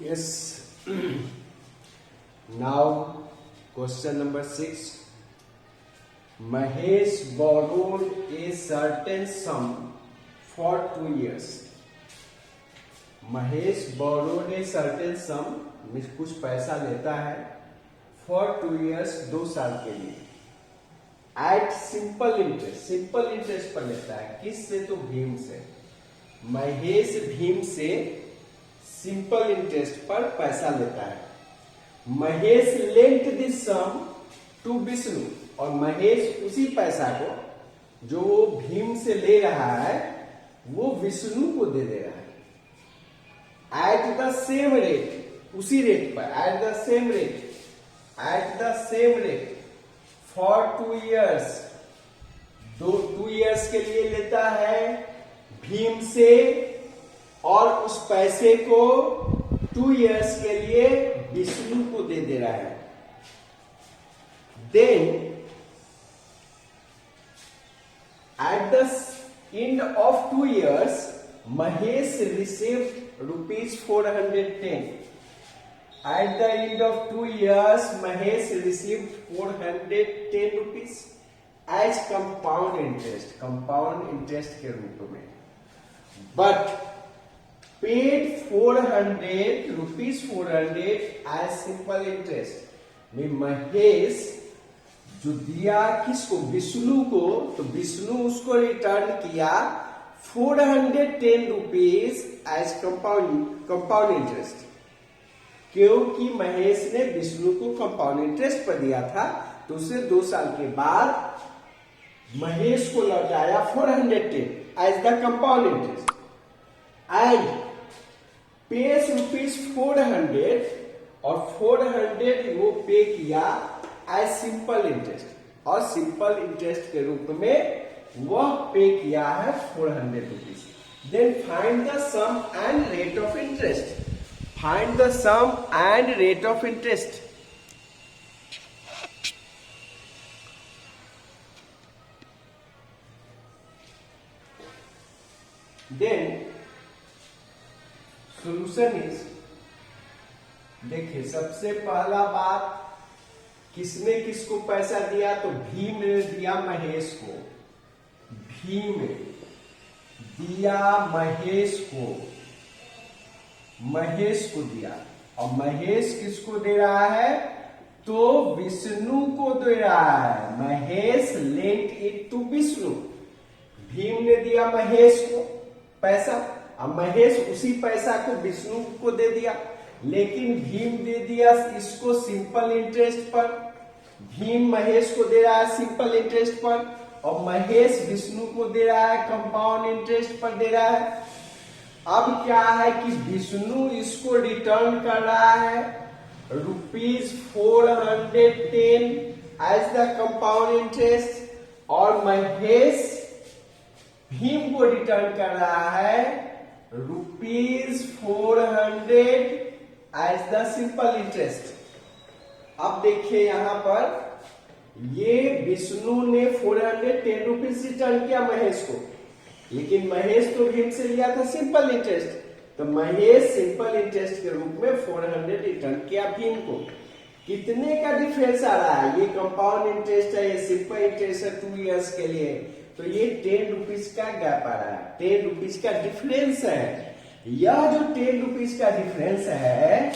Yes. Now, question number 6. Mahesh borrowed a certain sum for 2 years. Mahesh borrowed a certain sum, कुछ पैसा लेता है for 2 years, 2 साल के लिए. At simple interest पर लेता है. किससे? तो भीम से. महेश भीम से सिंपल इंटरेस्ट पर पैसा लेता है. Mahesh lent this sum to Vishnu, और महेश उसी पैसा को जो वो भीम से ले रहा है वो विष्णु को दे दे रहा है. एट द सेम रेट, उसी रेट पर, at the same rate for 2 years, 2 years के लिए लेता है भीम से, और उस पैसे को 2 years के लिए विष्णु को दे दे रहा है. Then at the end of 2 years Mahesh received ₹410. At the end of 2 years, Mahesh received 410 rupees as compound interest के रूप में. But paid 400 rupees as simple interest. में महेश जो दिया किसको? विष्णु को. तो विष्णु उसको रिटर्न किया 410 rupees as compound interest. क्योंकि महेश ने विष्णु को कंपाउंड इंटरेस्ट पर दिया था, तो उसे 2 साल के बाद महेश को लौटाया 410 as the compound interest and pays ₹400, और 400 वो पे किया एज सिंपल इंटरेस्ट, और सिंपल इंटरेस्ट के रूप में वह पे किया है 400 rupees. Then find the sum and rate of interest. Find the sum and rate of interest. Then solution is, देखिए सबसे पहला बात, किसने किसको पैसा दिया? तो भीम ने दिया महेश को. भीम दिया महेश को दिया, और महेश किसको दे रहा है? तो विष्णु को दे रहा है. Mahesh lent it to Vishnu. Bhim ने दिया महेश को पैसा, और महेश उसी पैसा को विष्णु को दे दिया. लेकिन भीम दे दिया इसको सिंपल इंटरेस्ट पर. भीम महेश को दे रहा है सिंपल इंटरेस्ट पर, और महेश विष्णु को दे रहा है कंपाउंड इंटरेस्ट पर दे रहा है. अब क्या है कि विष्णु इसको रिटर्न कर रहा है ₹410 एज द कंपाउंड इंटरेस्ट, और महेश भीम को रिटर्न कर रहा है ₹400 एज द सिंपल इंटरेस्ट. अब देखिए यहां पर ये विष्णु ने 410 रुपीज रिटर्न किया महेश को, लेकिन महेश तो भीम से लिया था सिंपल इंटरेस्ट, तो महेश सिंपल इंटरेस्ट के रूप में 400 रिटर्न किया भीम को. कितने का डिफरेंस आ रहा है? ये कंपाउंड इंटरेस्ट है, ये सिंपल इंटरेस्ट है 2 years के लिए, तो ये 10 रुपीज का गैप आ रहा है, 10 रुपीज का डिफरेंस है. यह जो 10 रुपीज का डिफरेंस है,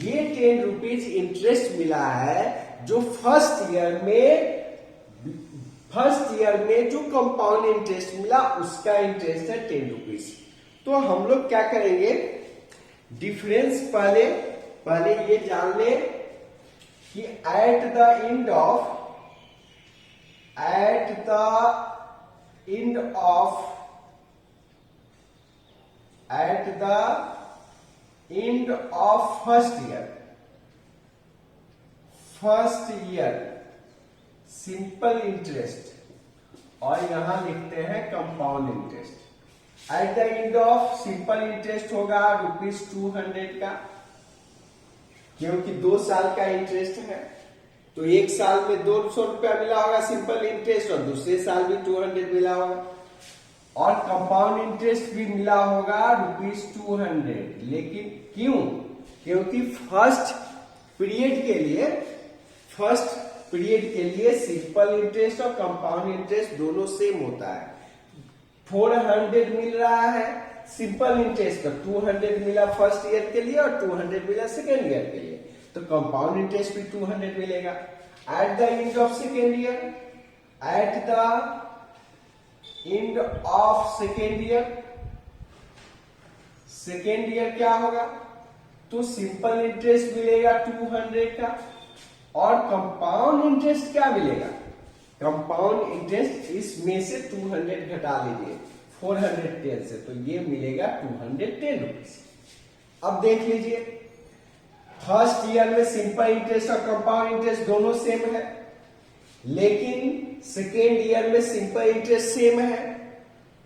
ये 10 रुपीज इंटरेस्ट मिला है जो फर्स्ट ईयर में जो कंपाउंड इंटरेस्ट मिला उसका इंटरेस्ट है 10 रुपीज. तो हम लोग क्या करेंगे? डिफरेंस पहले ये जान ले कि eight the end of first year simple interest, और यहां लिखते हैं compound interest. Eight the end of simple interest होगा ₹200 का, क्योंकि 2 साल का इंटरेस्ट है, तो 1 साल में 200 रुपया मिला होगा सिंपल इंटरेस्ट, और दूसरे साल भी 200 मिला होगा, और कंपाउंड इंटरेस्ट भी मिला होगा ₹200. लेकिन क्यों? क्योंकि फर्स्ट पीरियड के लिए सिंपल इंटरेस्ट और कंपाउंड इंटरेस्ट दोनों सेम होता है। 400 मिल रहा है सिंपल इंटरेस्ट का, 200 मिला फर्स्ट ईयर के लिए और 200 मिला सेकेंड ईयर के लिए, तो कंपाउंड इंटरेस्ट भी 200 मिलेगा। Eight the end of second year क्या होगा, तो सिंपल इंटरेस्ट मिलेगा 200 का और कंपाउंड इंटरेस्ट क्या मिलेगा, कंपाउंड इंटरेस्ट इसमें से 200 घटा लीजिए 410 से, तो ये मिलेगा 210 रुपीज। अब देख लीजिए फर्स्ट ईयर में सिंपल इंटरेस्ट और कंपाउंड इंटरेस्ट दोनों सेम है, लेकिन सेकेंड ईयर में सिंपल इंटरेस्ट सेम है।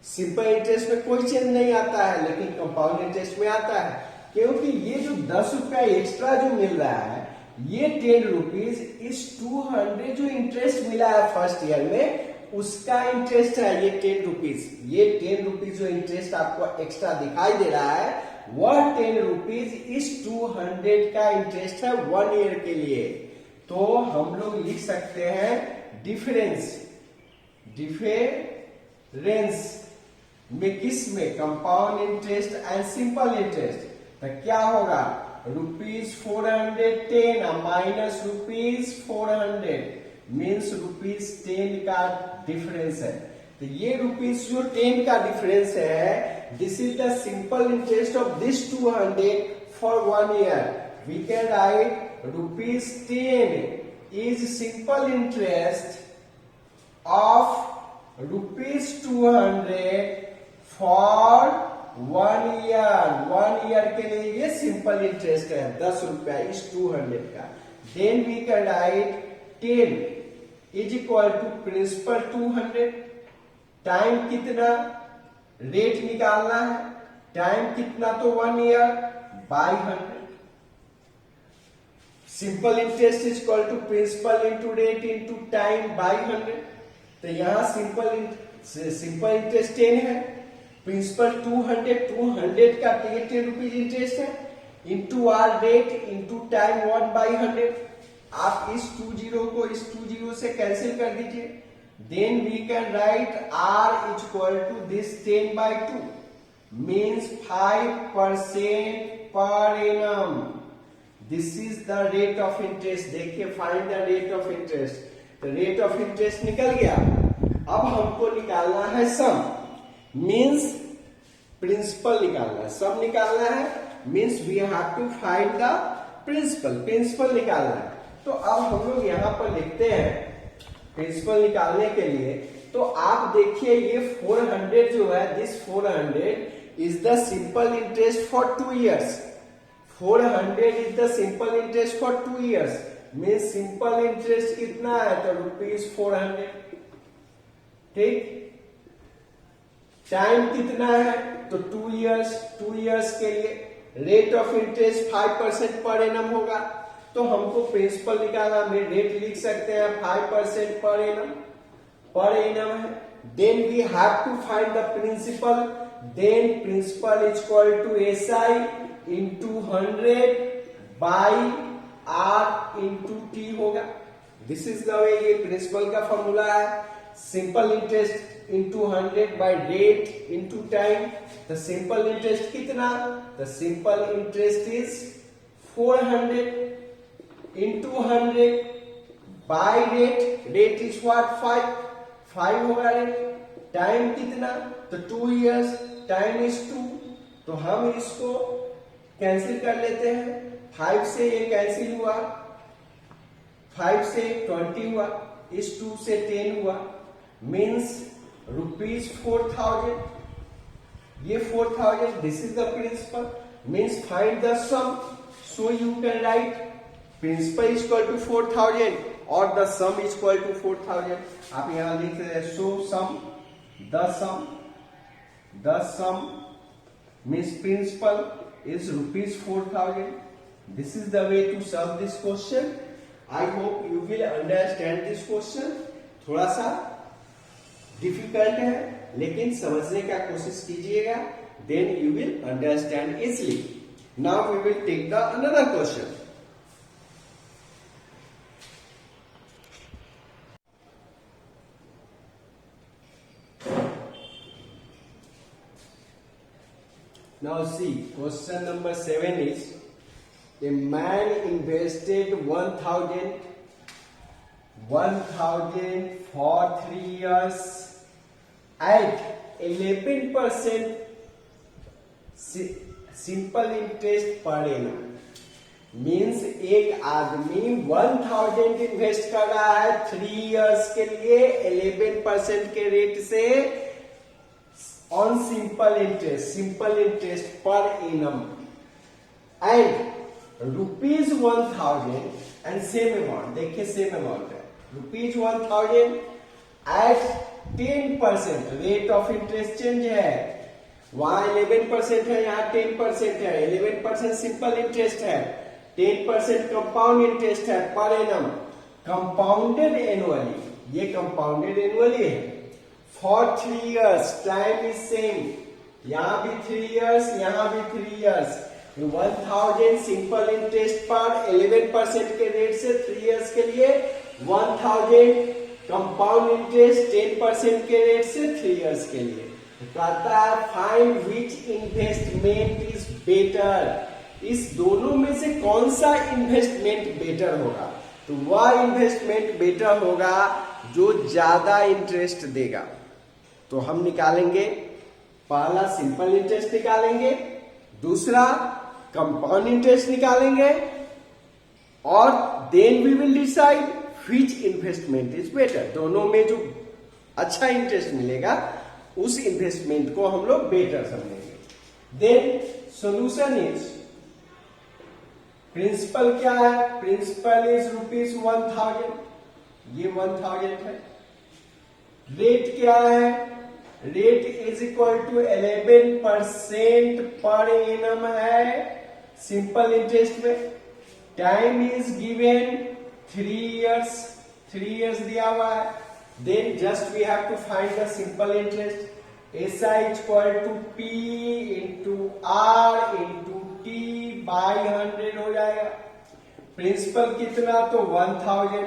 सिंपल इंटरेस्ट में कोई चेंज नहीं आता है, लेकिन कंपाउंड इंटरेस्ट में आता है, क्योंकि ये जो 10 रुपया एक्स्ट्रा जो मिल रहा है, ये 10 रुपीज इस 200 जो इंटरेस्ट मिला है फर्स्ट ईयर में उसका इंटरेस्ट है, ये 10 रुपीज। ये 10 रुपीज जो इंटरेस्ट आपको एक्स्ट्रा दिखाई दे रहा है, वह 10 रुपीज इस 200 का इंटरेस्ट है 1 ईयर के लिए। तो हम लोग लिख सकते हैं डिफरेंस में, किस में, compound interest and simple interest. तो क्या होगा, ₹410 माइनस ₹400 मीन्स ₹10 का डिफरेंस है। तो ये ₹10 का डिफरेंस है, this is the simple interest of this 200 for 1 year. We can write ₹10 is simple interest of ₹200 for 1 year के लिए ये सिंपल इंटरेस्ट है 10 रुपया इस 200 का। Then we can write 10 is equal to principal 200, time कितना, रेट निकालना है, टाइम कितना, तो 1 year by 100। Simple interest is equal to principal into rate into time by 100। तो यहां सिंपल इंटरेस्ट 10 है, प्रिंसिपल 200 का 10 रुपीज इंटरेस्ट है, into R rate into time 1/100। आप इस 20 को इस 20 से कैंसिल कर दीजिए। Then we can write R is equal to this 10/2 means 5% per annum. This is the rate of interest. देखिए find the rate of interest. तो रेट ऑफ इंटरेस्ट निकल गया। अब हमको निकालना है सम, मीन्स प्रिंसिपल निकालना है, सम निकालना है, means we have to find the principal निकालना है। तो अब हम लोग यहां पर लिखते हैं प्रिंसिपल निकालने के लिए। तो आप देखिए ये 400 जो है, this 400 is the simple interest for 2 years. 400 is the simple interest for 2 years, means simple interest कितना है, तो ₹400। ठीक, टाइम कितना है, तो 2 ईयर्स के लिए rate of interest 5% per annum होगा। तो हमको प्रिंसिपल निकालना, में रेट लिख सकते हैं 5% पर एनम है। Then we have to find the principal. Then principal is equal to SI into 100 by R into T होगा। दिस इज द वे, ये प्रिंसिपल का फॉर्मूला है। Simple interest into 100 by rate into time. The simple interest कितना, the simple interest is 400 into 100 by rate is what 5 होगा rate. Time कितना, तो 2 years, time is 2। तो हम इसको कैंसिल कर लेते हैं। 5 से ये कैंसिल हुआ, 5 से 20 हुआ, इस 2 से 10 हुआ, मीन्स ₹4000। ये 4000, this is the principal, means find the sum. So you can write principal is equal to 4000 और the sum is equal to 4000। आप यहां लिख रहे हैं so sum, the sum means principal is ₹4000. This is the way to solve this question. I hope you will understand this question. थोड़ा सा difficult है, लेकिन समझने का कोशिश कीजिएगा, then you will understand easily. Now we will take the another question. Now see, question number 7 is, a man invested 1,000 for 3 years at 11% simple interest per annum. Means एक आदमी 1000 इन्वेस्ट कर रहा है 3 इयर्स के लिए 11% के रेट से on simple interest per annum, and ₹1000 and same amount. देखिए सेम अमाउंट है, ₹1000 at 10%. Rate of interest change है, वहां 11% है, यहाँ 10% है. 11% सिंपल इंटरेस्ट है, 10% कंपाउंड इंटरेस्ट है पर एनम, कंपाउंडेड एनुअली. ये कंपाउंडेड एनुअली है for 3 years. Time is same, यहाँ भी 3 इयर्स, यहाँ भी 3 इयर्स. 1000 सिंपल इंटरेस्ट पर 11% के रेट से 3 इयर्स के लिए, 1000 कंपाउंड इंटरेस्ट 10% के रेट से 3 इयर्स के लिए. कहता है find which investment is better. इस दोनों में से कौन सा इन्वेस्टमेंट बेटर होगा? तो वह इन्वेस्टमेंट बेटर होगा जो ज्यादा इंटरेस्ट देगा. तो हम निकालेंगे, पहला सिंपल इंटरेस्ट निकालेंगे, दूसरा कंपाउंड इंटरेस्ट निकालेंगे, और then we will decide which investment is better. दोनों में जो अच्छा इंटरेस्ट मिलेगा उस इन्वेस्टमेंट को हम लोग बेटर समझेंगे. देन सोल्यूशन इज, प्रिंसिपल क्या है? प्रिंसिपल इज ₹1000, ये 1000 है. रेट क्या है? रेट इज इक्वल टू 11% पर एनम है सिंपल इंटरेस्ट में. Time is given 3 years, 3 years दिया हुआ है. Then just we have to find the simple interest. SI is equal to P into R into T by 100 हो जाएगा. Principal कितना? तो 1000.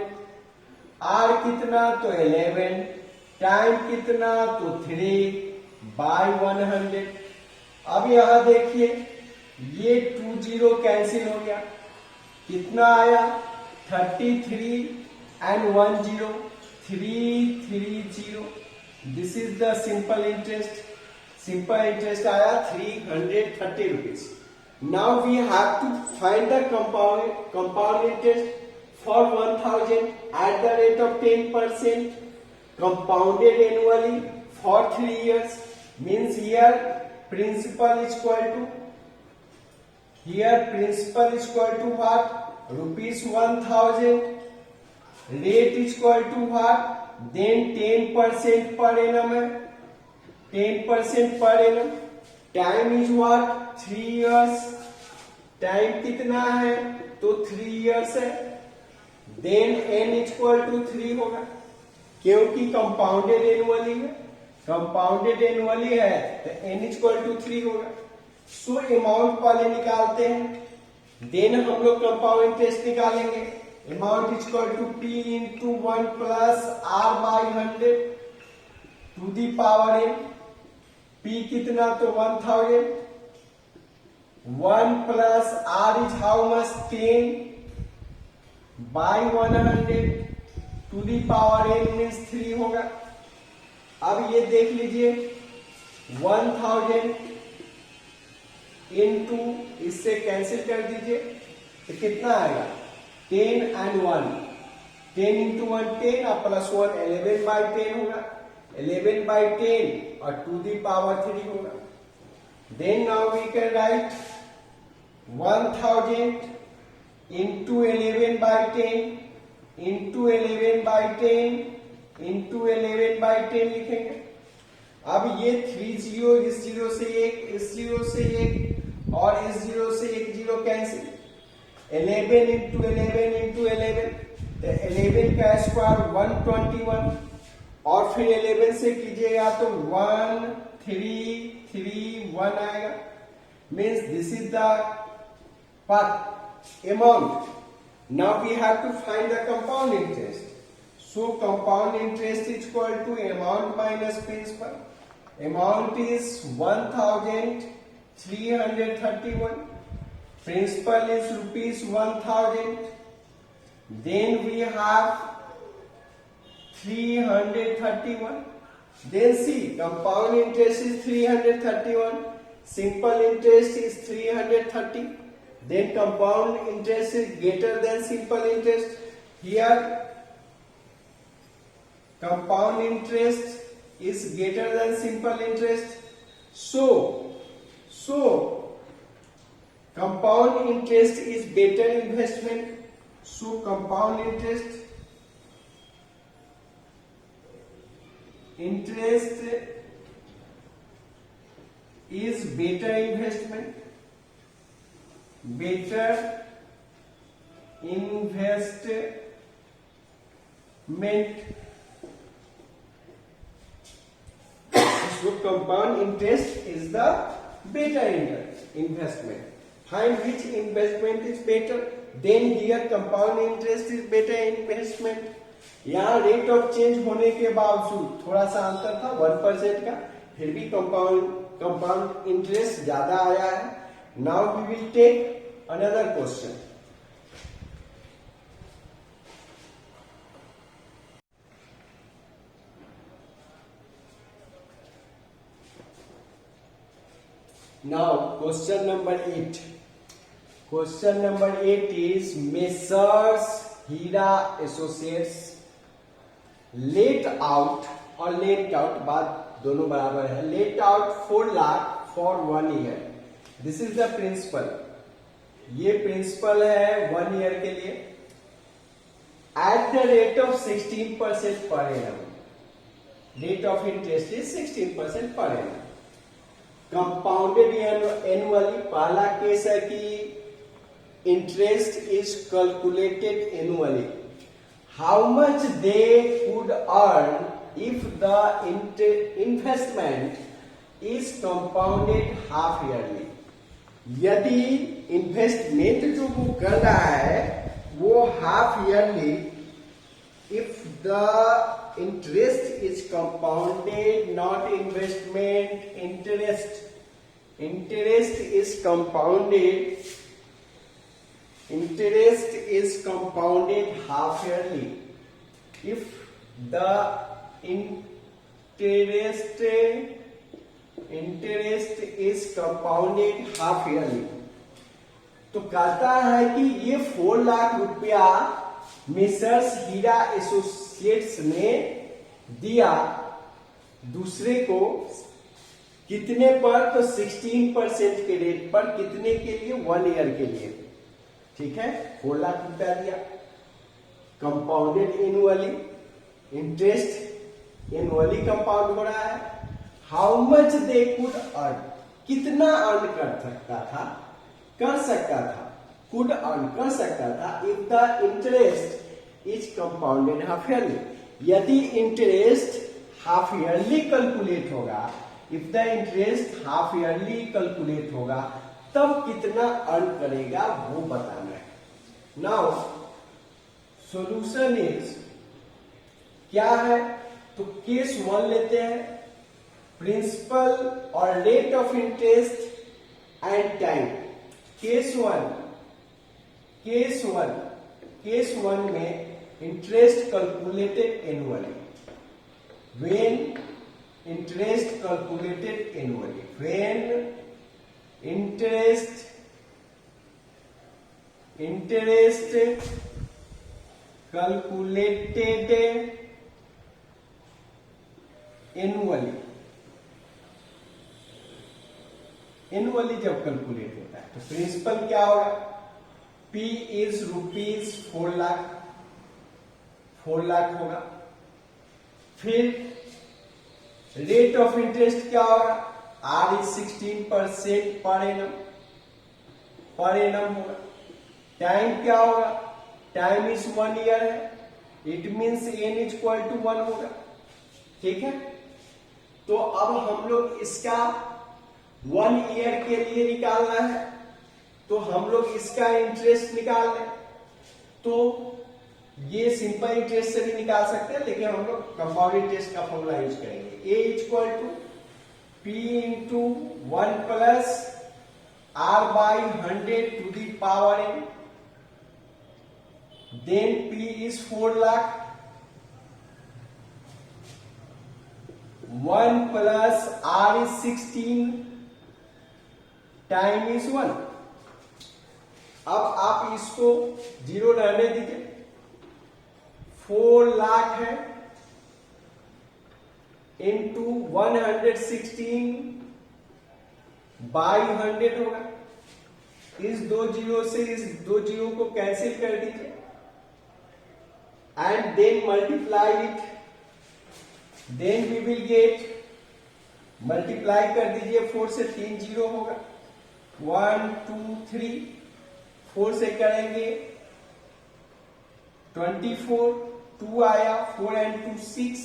R कितना? तो 11. टाइम कितना? तो 3 by 100. अब यहां देखिए, ये 20 कैंसिल हो गया. कितना आया? 33 and 10. 330. This is the simple interest. Simple interest आया 330 rupees. Now we have to find the compound interest for 1000 at the rate of 10%, compounded annually for 3 years. Means here principal is equal to what? ₹1000. Rate is equal to what? Then 10% per annum है, 10% per annum. Time is what? 3 years. टाइम कितना है? तो 3 years है. Then n is equal to 3 होगा, क्योंकि compounded annually है. Compounded annually है तो n इज इक्वल टू 3 होगा. सो अमाउंट पहले निकालते हैं, देन हम लोग कंपाउंड इंटरेस्ट निकालेंगे. Amount is equal to P into 1 plus R by 100 to the power n. P कितना? तो 1000. 1 plus R is how much? 10 by 100 to the power n means 3 होगा. अब ये देख लीजिए, 1000 into, इससे कैंसिल कर दीजिए तो कितना आएगा? 10 and 1. 10 into 1 10 और प्लस 1 11 by 10 होगा. 11 by 10 और to the power 3 होगा. Then now we can write 1000 into 11 by 10 into 11 by 10 into 11 by 10 लिखेंगे. अब ये 3 0, इस 0 से 1, इस 0 से 1 और इस 0 से 1 0 कैंसिल. 11 into 11 into 11, तो 11 का स्क्वायर 121, और फिर 11 से कीजिएगा तो 1 3 3 1 आएगा. मीन्स दिस इज द पर amount. Now we have to find the compound interest. So compound interest is equal to amount minus principal. Amount is 1331. Principal is rupees 1000. Then we have 331. Then see, compound interest is 331. Simple interest is 330. Then compound interest is greater than simple interest. Here compound interest is greater than simple interest. So compound interest is better investment. So compound interest is better investment. Better investment. So compound interest is the better investment. Find which investment is better. Then here compound interest is better investment. यहाँ rate of change होने के बावजूद थोड़ा सा अंतर था 1% का, फिर भी कंपाउंड इंटरेस्ट ज्यादा आया है. Now we will take another question. Now question number 8. Question number 8 is Messrs Hira Associates let out और lent out बात दोनों बराबर है. Let out 4 lakh for 1 year. This is the principal. ये प्रिंसिपल है 1 ईयर के लिए at the rate of 16% per annum. Rate of interest is 16% per annum. Compounded annually. पहला केस है कि interest is calculated annually. How much they could earn if the investment is compounded half yearly. यदि investment जो वो कर रहा है वो half yearly, if the interest is compounded, not investment, interest is compounded, interest is compounded half yearly. If the interest is compounded half yearly, तो कहता है कि ये 4 लाख रुपया मिसर्स हीरा एसोसिएट्स ने दिया दूसरे को, कितने पर? तो 16% के रेट पर. कितने के लिए? 1 ईयर के लिए. ठीक है, 4 लाख रुपया दिया, compounded annually, interest annually compound हो रहा है. How much they could earn, कितना अर्न कर सकता था? कुड अर्न कर सकता था if the interest is compounded half yearly. यदि इंटरेस्ट हाफ ईयरली कैलकुलेट होगा, if the interest half yearly calculate होगा, तब कितना अर्न करेगा वो बताना है. नाउ सॉल्यूशन इज क्या है? तो केस 1 लेते हैं, प्रिंसिपल और rate of interest and time. Case 1 में interest calculated annually. When interest calculated annually, when interest calculated annually जब कैलकुलेट होता है तो प्रिंसिपल क्या होगा? P इज रुपीज 4 लाख होगा. फिर रेट ऑफ इंटरेस्ट क्या होगा? R is 16% पर एनम होगा. टाइम क्या होगा? टाइम इज 1 ईयर है, it means n is equal to 1 होगा. ठीक है, तो अब हम लोग इसका 1 ईयर के लिए निकालना है. तो हम लोग इसका इंटरेस्ट निकाल लें, तो ये सिंपल इंटरेस्ट से भी निकाल सकते हैं, लेकिन हम लोग कंपाउंड इंटरेस्ट का फॉर्मूला यूज करेंगे। A equal to P into 1 plus R by 100 to the power N, then P is 4 lakh, 1 plus R is 16, time is 1। अब आप इसको जीरो रहने दीजिए, 4 लाख है इंटू 116 बाई 100 होगा। इस 2 जीरो से इस 2 जीरो को कैंसिल कर दीजिए and then multiply it, then we will get, multiply कर दीजिए 4 से 3 जीरो होगा, 1 2 3, 4 से करेंगे 24, 2 आया, 4 and 2 6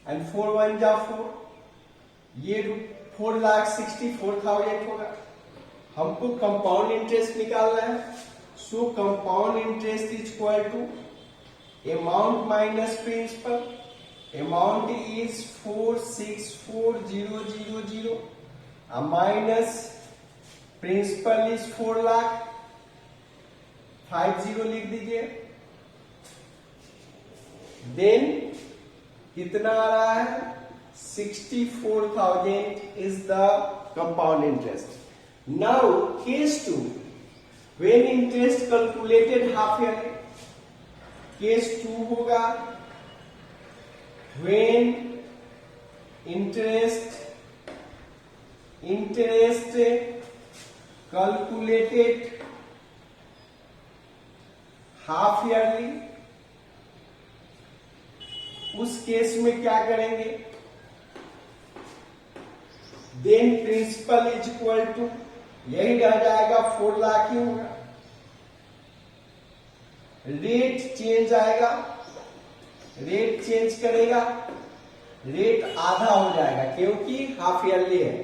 एंड 4 1 जा 4, ये 4,64,000 होगा। हमको कंपाउंड इंटरेस्ट निकालना है, so compound interest is equal to amount minus principal, amount is 464,000 minus principal is 4 lakh, 50 लिख दीजिए, देन कितना आ रहा है 64,000 is the compound interest. Now case 2, when interest calculated half yearly, case 2 होगा when interest calculated half yearly, उस case में क्या करेंगे, then principal is equal to, यही रह जाएगा 4 लाख ही होगा, रेट चेंज आएगा, रेट चेंज करेगा, रेट आधा हो जाएगा क्योंकि हाफ ईयरली है,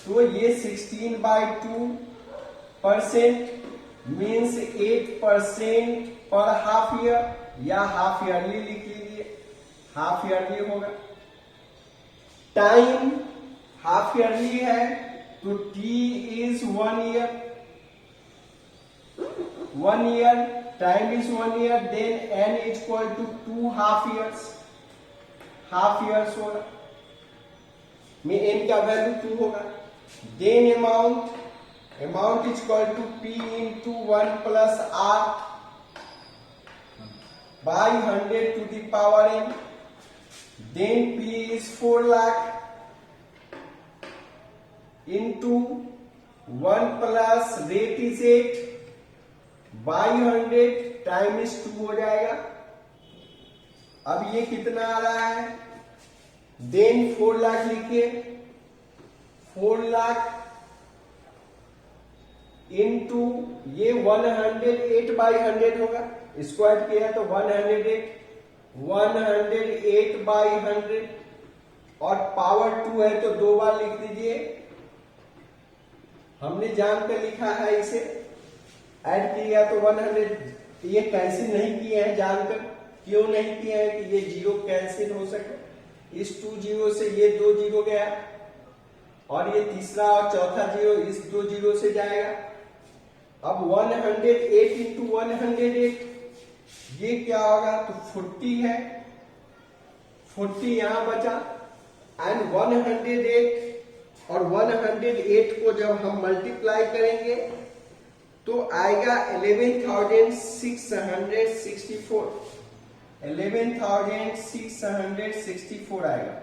तो ये 16/2% मीन्स 8% पर हाफ ईयर, या हाफ ईयरली लिख लीजिए, हाफ ईयरली होगा। टाइम हाफ ईयरली है तो T is 1 year, 1 year, time is 1 year, then n is equal to 2 half years, half years होगा, में एन का वैल्यू 2 होगा, then amount is equal to P into 1 plus R by 100 to the power n, then P is 4 lakh into 1 plus rate is 8 by 100, time is 2 हो जाएगा। अब ये कितना आ रहा है, देन 4 लाख लिखिए, 4 लाख इंटू ये 108 बाई 100 होगा, स्क्वायर किया तो 108 बाई 100 और पावर 2 है तो 2 बार लिख दीजिए, हमने जानकर लिखा है, इसे ऐड किया तो 100, ये कैंसिल नहीं किए हैं जानकर, क्यों नहीं किए हैं कि ये जीरो कैंसिल हो सके, इस 2 जीरो से ये 2 जीरो गया और ये तीसरा और चौथा जीरो इस 2 जीरो से जाएगा। अब 108 इंटू 108 ये क्या होगा, तो 40 है, 40 यहां बचा एंड 108 और 108 को जब हम मल्टीप्लाई करेंगे तो आएगा 11,664, 11,664 आएगा।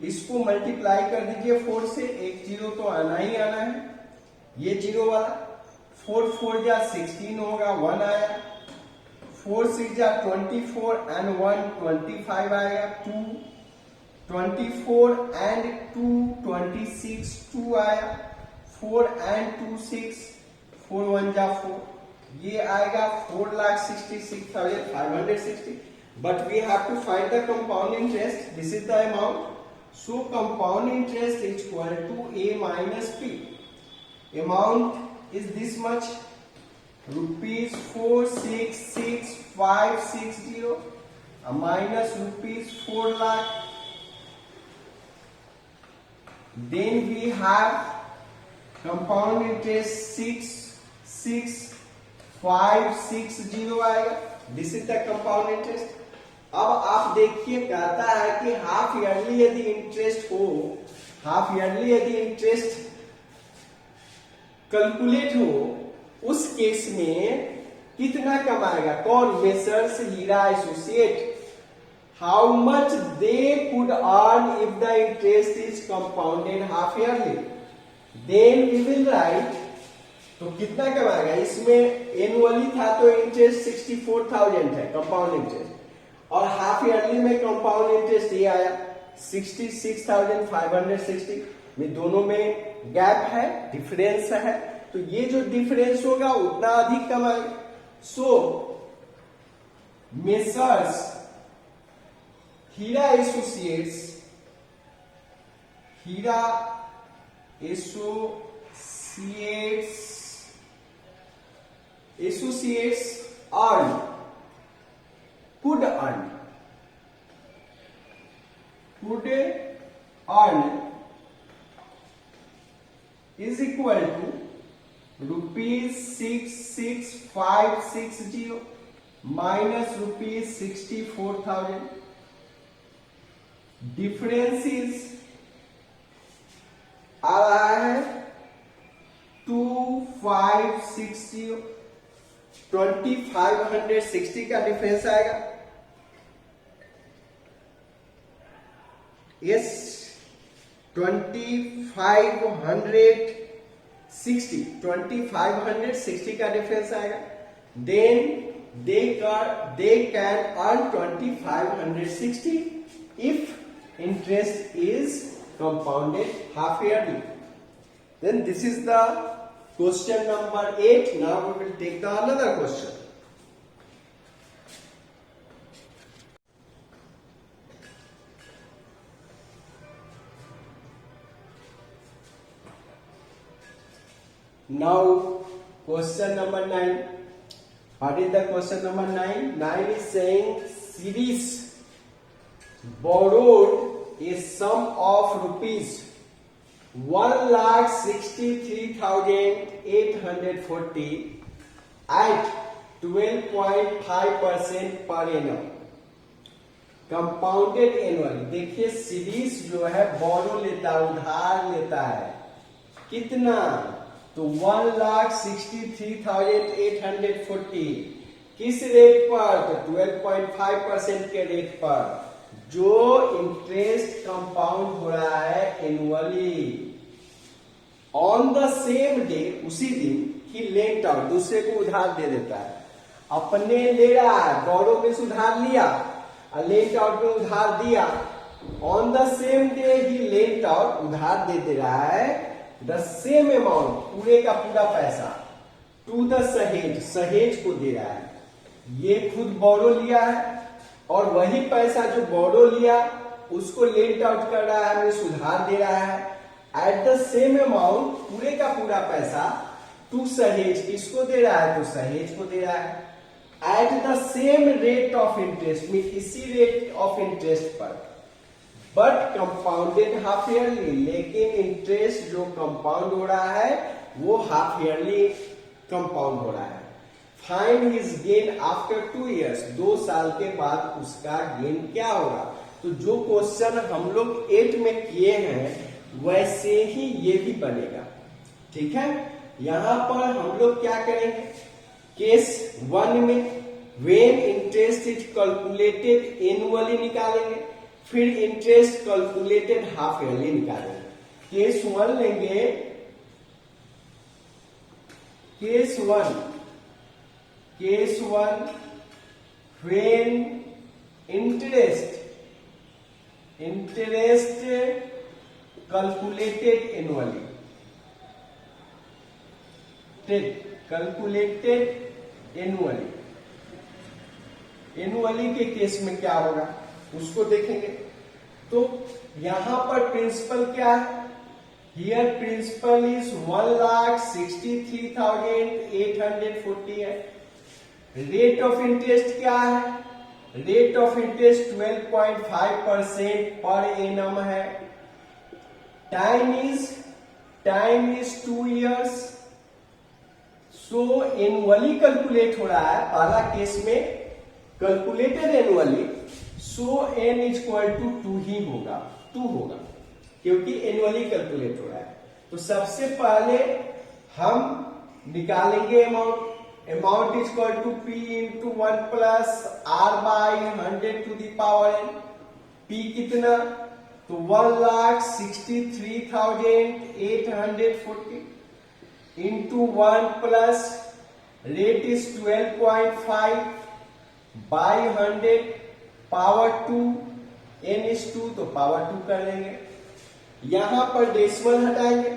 इसको मल्टीप्लाई कर दीजिए 4 से, एक जीरो तो आना ही आना है, ये जीरो वाला, 4 4 जा 16 होगा, 1 आया, 4 6 जा 24 एंड 1 25 आएगा, 2 24 एंड 2 26, 2 आया, 4 एंड 2 6, 4 1 जा 4, ये आएगा 4,66,560, but we have to find the compound interest, this is the amount, so compound interest is equal to A minus P, amount is this much ₹466,560 minus ₹4,00,000. Then we have compound interest 66560 आएगा. This is the compound interest. अब आप देखिए कहता है कि half yearly यदि interest हो, half yearly यदि इंटरेस्ट कैलकुलेट हो, उस केस में कितना कमाएगा कौन? Messrs Hira associate. How much they could earn if the interest is compounded half yearly. Then we will write. तो कितना कमाएगा? इसमें एनुअली था तो इंटरेस्ट 64,000 है कंपाउंड इंटरेस्ट, और हाफ ईयरली में कंपाउंड इंटरेस्ट ये आया 66,560. में दोनों में गैप है, डिफरेंस है, तो ये जो डिफरेंस होगा उतना अधिक कमाएगा. So messrs Heera associates could earn is equal to ₹66,560 minus ₹64,000. Difference is आ रहा है 2560. 2560 का डिफरेंस आएगा. यस 2560 का डिफरेंस आएगा. Then they can earn 2560 if interest is compounded half yearly. Then this is the question number 8. Now we will take the another question. Now question number 9. What is the question number 9? 9 is saying series borrowed a sum of ₹1,63,840 at 12.5% per annum compounded annually. देखिए series जो है बोरो लेता है, उधार लेता है. कितना? तो 1,63,840 किस रेट पर? तो 12.5% के रेट पर, जो इंटरेस्ट कंपाउंड हो रहा है annually. On the same day, उसी दिन ही लेंट आउट, दूसरे को उधार दे देता है. अपने ले रहा है, बोरो में से उधार लिया और लेंट आउट में उधार दिया. On the same day he lent out, उधार दे दे रहा है द सेम अमाउंट, पूरे का पूरा पैसा टू द सहेज को दे रहा है. ये खुद बोरो लिया है और वही पैसा जो बोरो लिया उसको लेंट आउट कर रहा है, हमें सुधार दे रहा है. एट द सेम अमाउंट, पूरे का पूरा पैसा टू सहेज, किसको दे रहा है? तो सहेज को दे रहा है. At the same rate of interest, में इसी रेट ऑफ इंटरेस्ट पर, बट कंपाउंडेड हाफ ईयरली. लेकिन इंटरेस्ट जो कंपाउंड हो रहा है वो हाफ ईयरली कंपाउंड हो रहा है. Find his gain after 2 years. 2 साल के बाद उसका गेन क्या होगा? तो जो क्वेश्चन हम लोग 8 में किए हैं वैसे ही ये भी बनेगा. ठीक है, यहां पर हम लोग क्या करेंगे? केस 1 में when interest is calculated annually निकालेंगे, फिर इंटरेस्ट कैलकुलेटेड हाफ ईयरली निकालेंगे. केस 1 लेंगे. Case 1 when interest calculated annually. Annually के केस में क्या होगा उसको देखेंगे. तो यहां पर प्रिंसिपल क्या है? हियर प्रिंसिपल इज 1,63,840 है। रेट ऑफ इंटरेस्ट क्या है? रेट ऑफ इंटरेस्ट 12.5% पर एनम है। Time is 2 years। So annually calculate हो रहा है, पहला केस में calculated annually, so n is equal to 2 ही होगा, 2 होगा, क्योंकि एनुअली कैलकुलेट हो रहा है। तो सबसे पहले हम निकालेंगे amount. Amount is equal to p into 1 plus r by 100 to the power n। p कितना? तो 1,63,840 into 1 plus rate is 12.5 by 100 power 2, n is 2, तो पावर 2 कर लेंगे। यहां पर डेसिमल हटाएंगे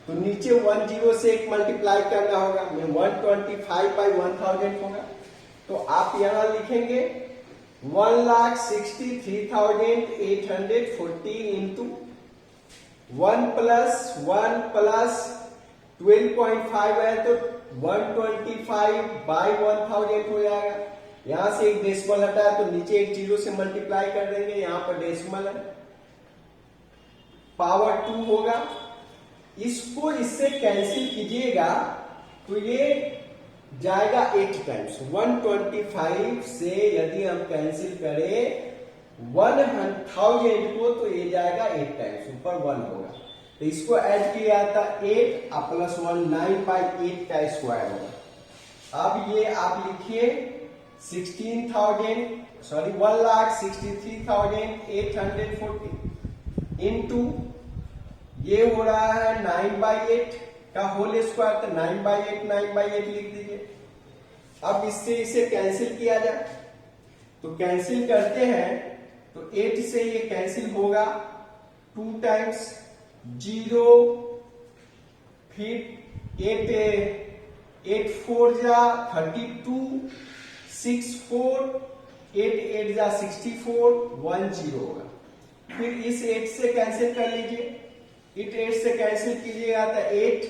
तो नीचे 10 से एक मल्टीप्लाई करना होगा, में 125 बाई 1000 होगा। तो आप यहां लिखेंगे 1,63,840 इंटू 1 प्लस 12.5 है तो 125 बाई 1000 हो जाएगा। यहां से एक डेसिमल हटाया तो नीचे एक 0 से मल्टीप्लाई कर देंगे, यहां पर डेसिमल है, पावर 2 होगा। इसको इससे कैंसिल कीजिएगा तो ये जाएगा 8 टाइम्स। 125 से यदि हम कैंसिल करें 1000 को तो ये जाएगा 8 टाइम्स, ऊपर 1 होगा। तो इसको ऐड किया था 8 प्लस 1 9 बाई 8 का स्क्वायर होगा। अब ये आप लिखिए 1,63,840 इंटू ये हो रहा है 9/8 का होल स्क्वायर, तो 9/8 लिख दीजिए। अब इससे इसे कैंसिल किया जाए तो कैंसिल करते हैं तो 8 से ये कैंसिल होगा 2 टाइम्स 0, फिर 8 4 जा 32, 6 4, 8 8 जा 64, 1 0 होगा। फिर इस 8 से कैंसिल कर लीजिए, 8 से कैंसिल कीजिएगा तो 8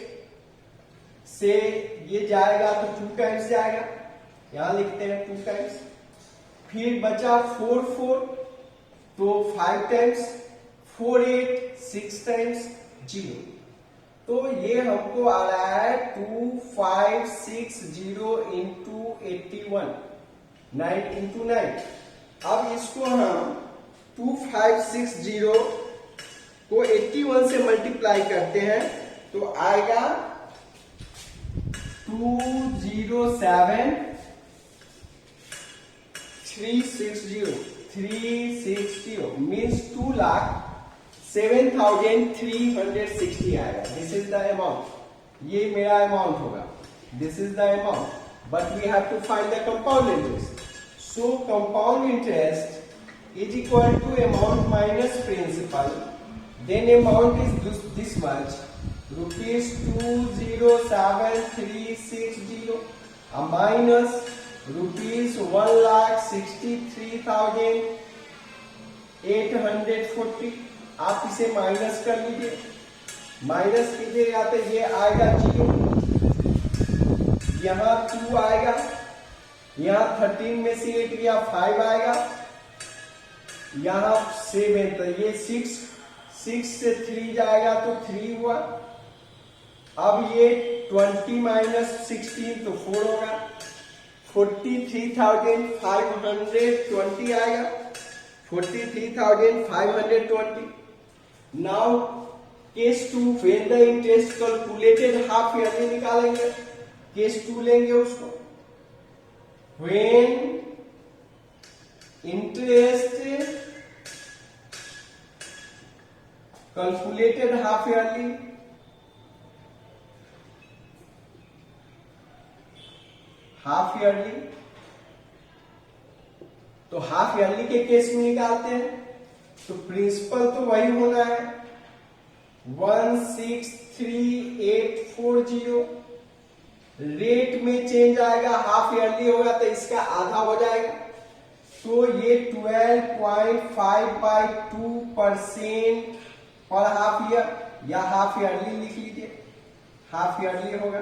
से ये जाएगा तो 2 टाइम्स जाएगा, यहां लिखते हैं 2 टाइम्स। फिर बचा 4 4 तो 5 टाइम्स, 4 8 6 टाइम्स 0। तो ये हमको आ रहा है 2560 इंटू 81, 9 इंटू 9। अब इसको हम 2560 को 81 से मल्टीप्लाई करते हैं तो आएगा 207,360 मीन्स 2,07,360 आएगा। दिस इज द अमाउंट, ये मेरा अमाउंट होगा, this is the amount, but we have to find the compound interest. So compound interest is equal to amount minus principal, then amount is this much, rupees 207,360 minus rupees 1,63,840। आप इसे minus कर लीजिए, minus कीजिएगा तो ये आएगा 0, यहाँ 2 आएगा, यहाँ 13 में से 8 गया 5 आएगा, यहाँ 7 तो ये 6 से 3 जाएगा तो 3 हुआ। अब ये 20 माइनस 16 तो 4 होगा, 43,520 आएगा, 43,520। Now case 2 when the interest calculated half yearly निकालेंगे, केस 2 लेंगे उसको। When interest calculated half yearly, तो हाफ ईयरली के केस में निकालते हैं तो प्रिंसिपल तो वही होना है 1,63,840। रेट में चेंज आएगा, हाफ ईयरली होगा तो इसका आधा हो जाएगा, तो ये 12.5/2% फॉर हाफ ईयर, या हाफ ईयरली लिख लीजिए, हाफ ईयरली होगा।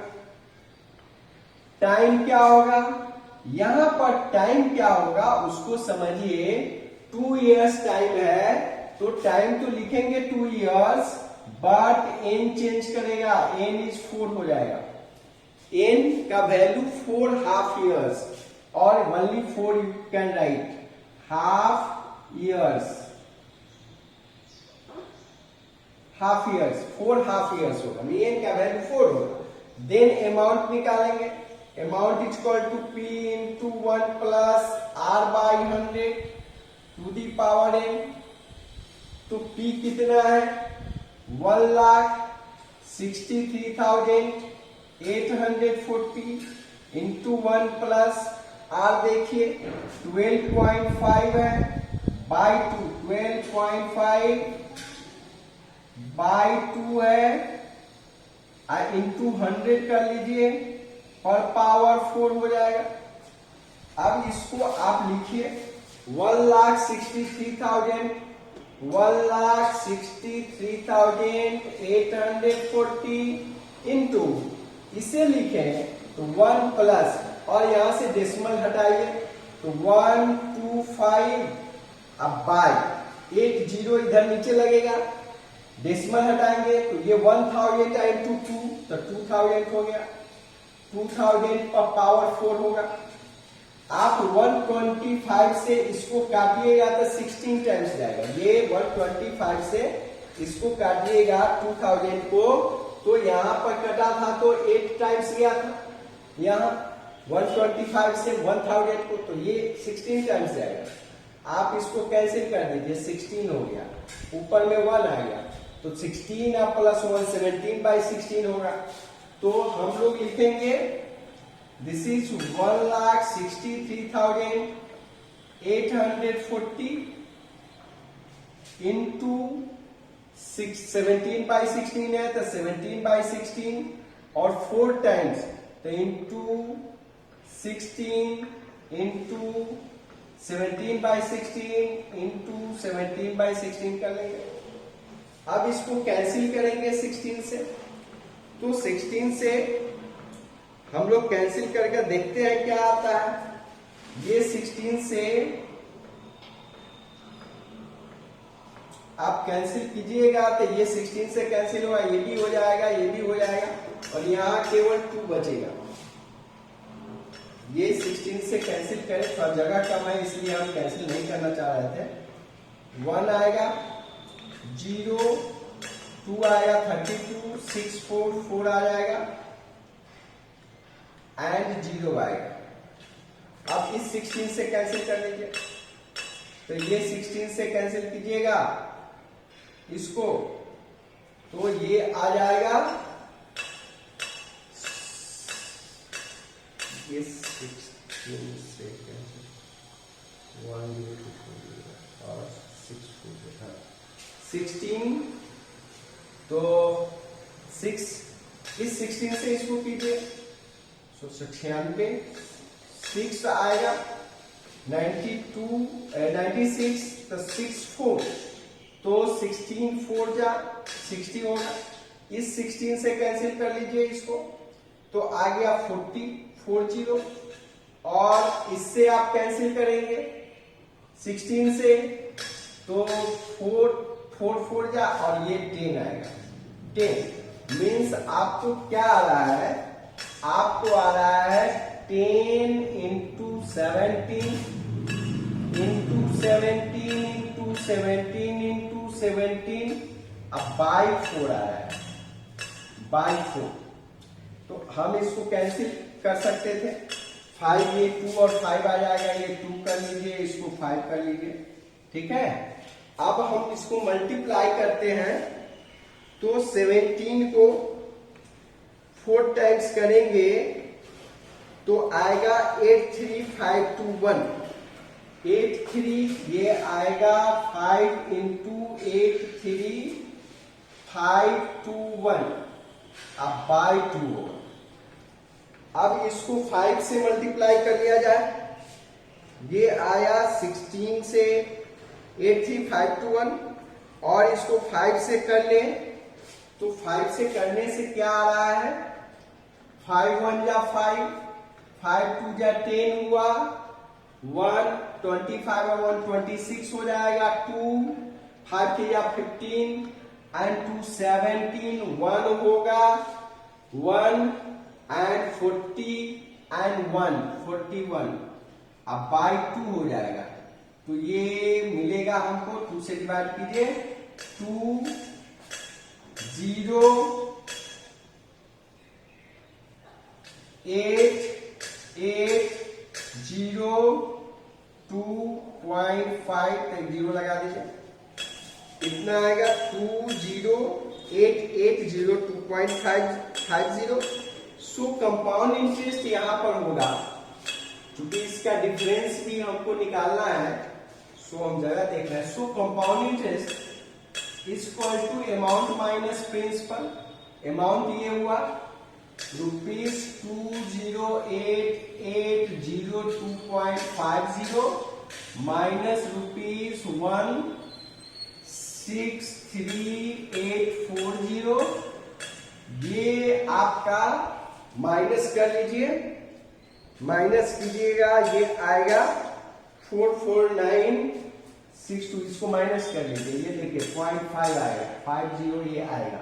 टाइम क्या होगा, यहां पर टाइम क्या होगा उसको समझिए। 2 इयर्स टाइम है, तो टाइम तो लिखेंगे 2 इयर्स, बट एन चेंज करेगा, एन इज 4 हो जाएगा। एन का वैल्यू 4 हाफ इयर्स, और only 4 you can write half years, half years, 4 half years होगा, एन का वैल्यू 4 होगा। देन अमाउंट निकालेंगे, amount is equal to P into 1 plus R by 100 to the power n. तो P कितना है, 1,63,840 into 1 plus are देखिए 12.5 है, by 2, 12.5 by 2 है, इंटू 100 कर लीजिए, और पावर 4 हो जाएगा। अब इसको आप लिखिए 1,63,840 इंटू, इसे लिखें तो 1 प्लस, और यहां से डेसिमल हटाइए तो 125, अब बाई 80 इधर नीचे लगेगा, डेसिमल हटाएंगे तो ये 1000 इंटू 2 तो 2000 हो गया, 2000 पर पावर 4 होगा। आप 125 से इसको काटिएगा तो 16 टाइम्स जाएगा, ये 125 से इसको काटिएगा 2000 को, तो यहां पर कटा था तो 8 टाइम्स गया था, यहां 125 से 1000 को, तो ये 16 टाइम्स जाएगा। आप इसको कैंसिल कर दीजिए, 16 हो गया, ऊपर में 1 आ गया, तो 16 आप प्लस 1 17/16 होगा। तो हम लोग लिखेंगे दिस इज 1,63,840 इंटू 17/16 है तो 17/16, और 4 टाइम्स तो इंटू 16 इंटू 17/16 इंटू 17/16 कर लेंगे। अब इसको कैंसिल करेंगे 16 से, तो 16 से हम लोग कैंसिल करके देखते हैं क्या आता है। ये 16 से आप कैंसिल कीजिएगा तो ये 16 से कैंसिल हुआ, ये भी हो जाएगा, ये भी हो जाएगा, और यहां केवल 2 बचेगा। ये 16 से कैंसिल करें, थोड़ा जगह कम है इसलिए हम कैंसिल नहीं करना चाह रहे थे। 1 आएगा, 0, 2 आएगा, 32, 6, 4 आ जाएगा, एंड 0 आएगा। अब इस 16 से कैंसिल कर लीजिए, तो ये 16 से कैंसिल कीजिएगा इसको, तो ये आ जाएगा, ये 16 से 1 0 2 और 6 4 16, तो 6, इस 16 से इसको कीजिए, 96, 6 आएगा, 92, 96, तो 6 4, तो 16 4 जा 60 होगा। इस 16 से कैंसिल कर लीजिए इसको, तो आ गया 40, और इससे आप कैंसिल करेंगे 16 से, तो 4 जा, और ये 10 आएगा। 10 मीन्स आपको क्या आ रहा है, आपको आ रहा है 10 इंटू 17 इंटू 17 इंटू 17 इंटू 17, अब बाई 4 आ रहा है, बाई 4। तो हम इसको कैंसिल कर सकते थे, 5 ये 2 और 5 आ जाएगा, ये 2 कर लीजिए, इसको 5 कर लीजिए, ठीक है। अब हम इसको मल्टीप्लाई करते हैं, तो 17 को 4 टाइम्स करेंगे तो आएगा 83521, 83, ये आएगा 5 इंटू 83521, अब बाई 2 होगा। अब इसको 5 से मल्टीप्लाई कर लिया जाए, ये आया 16 से 83521, और इसको 5 से कर ले, तो 5 से करने से क्या आ रहा है, 5 1 जा 5, 5 2 जा 10 हुआ, 1 25 और 1 26 हो जाएगा, 2 5 3 जा 15 एंड 2 17, 1 होगा, 1 एंड 40 एंड 1 41, अब बाई 2 हो जाएगा, तो ये मिलेगा हमको, 2 से डिवाइड कीजिए, 2 0 8 8 0 2.5 तक 0 लगा दीजिए, इतना आएगा 20880 सो कंपाउंड इंटरेस्ट यहां पर होगा, क्योंकि इसका डिफरेंस भी हमको निकालना है, सो हम जगह देख रहे हैं। So compound interest is equal to amount minus principal, amount ये हुआ ₹208,802.50 माइनस ₹163,840, ये आपका माइनस कर लीजिए, माइनस कीजिएगा, ये आएगा 44962, इसको माइनस कर लीजिए, ये देखिए 0.5 आएगा, 50 ये आएगा,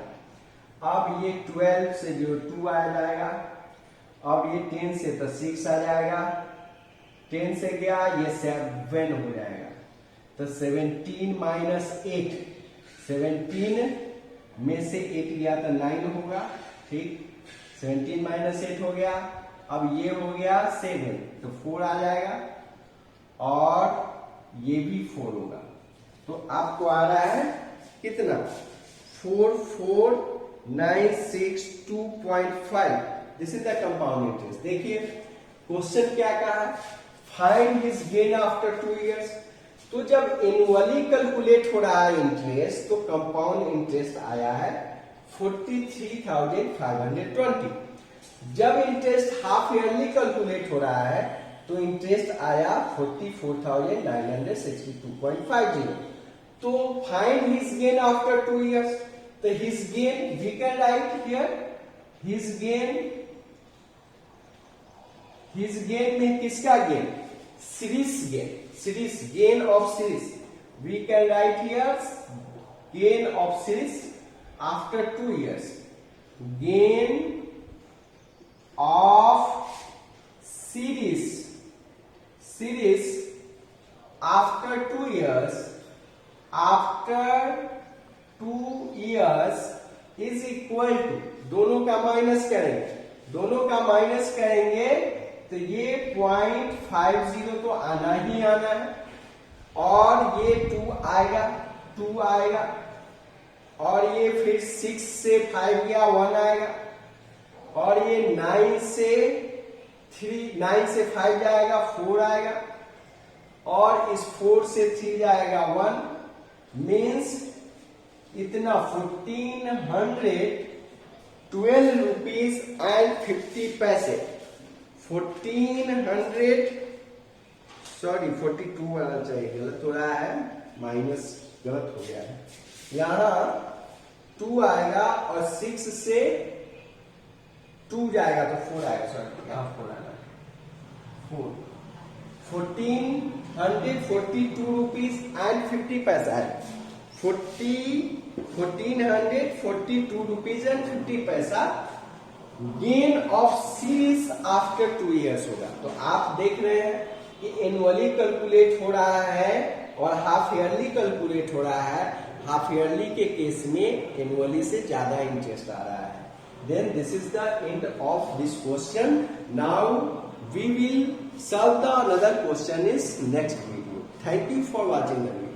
अब ये 12 से 2 आ जाएगा, अब ये 10 से तो 6 आ जाएगा, 10 से गया ये 7 हो जाएगा, तो 17 माइनस 8, 17 में से 8 गया तो 9 होगा, ठीक, 17 माइनस 8 हो गया, अब ये हो गया 7, तो 4 आ जाएगा, और ये भी 4 होगा, तो आपको आ रहा है कितना, 44962.5, this is the compound interest. देखिए क्वेश्चन क्या कहा, find his gain after 2 years, तो जब एनुअली कैलकुलेट हो रहा है इंटरेस्ट, तो कंपाउंड इंटरेस्ट आया है 43,520, जब इंटरेस्ट हाफ ईयरली कैलकुलेट हो रहा है तो इंटरेस्ट आया 44,962.50, तो find his gain after 2 years, तो his gain we can write here, his gain में किसका gain, series gain of series, we can write here gain of series after 2 years, gain of series after 2 years is equal to, दोनों का minus करेंगे, तो ये 0.50 तो आना ही आना है, और ये 2 आएगा, और ये फिर 6 से 5 गया 1 आएगा, और ये 9 से 5 जाएगा 4 आएगा, और इस 4 से 3 जाएगा 1, मीन्स इतना 1412 रुपीज एंड 50 पैसे, 42 आना चाहिए, गलत हो रहा है, माइनस गलत हो गया है, यहां 2 आएगा और 6 से 2 जाएगा तो 4 आएगा, सॉरी 4 आएगा, 1442 रुपीज एंड 50 पैसा है, 1442 रुपीज एंड 50 पैसा gain of series after 2 years होगा। तो आप देख रहे हैं कि एनुअली कैलकुलेट हो रहा है और हाफ ईयरली कैलकुलेट हो रहा है, हाफ ईयरली के केस में एनुअली से ज्यादा इंटरेस्ट आ रहा है। Then this is the end of this question. Now we will solve the another question in next video. Thank you for watching the video.